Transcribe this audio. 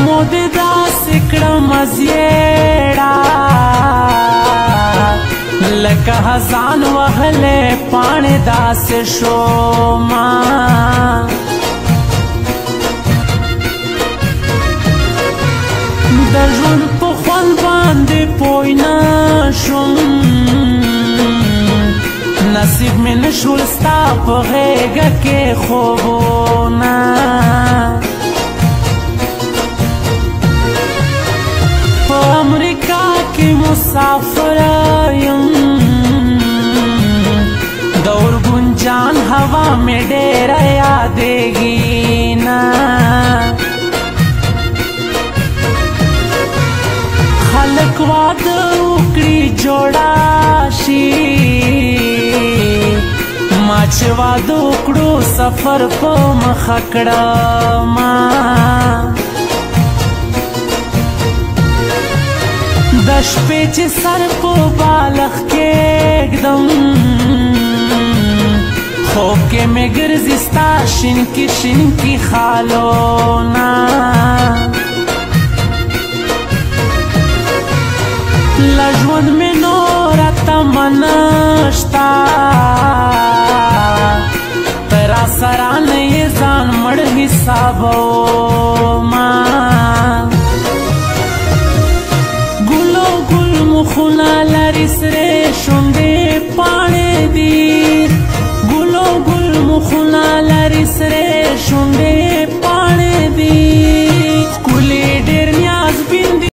مود داسې کړم ازیړه لکه هزان وهلې پاڼې داسې شوما د ژوند په خوند باندې پوی نه شوم نصیب مې نشول ستا په غېږه کې خوبونه په امریکا کې مسافر یم د اورګون جان هوا مې ډېره یادېږي نه خلک واده وکړي جوړه شي ما چې واده وکړو سفر په مخه کړمه د شپې چې سر په بالښت کېږدم خوب کې مې ګرځي ستا شینکي شینکي خالونه له ژوند مې نوره تمه نشته ته راسره نه یې ځان مړ حسابومه مخونه لري سرې شونډې پاڼې دي ګلو ګل مخونه لري سرې شونډې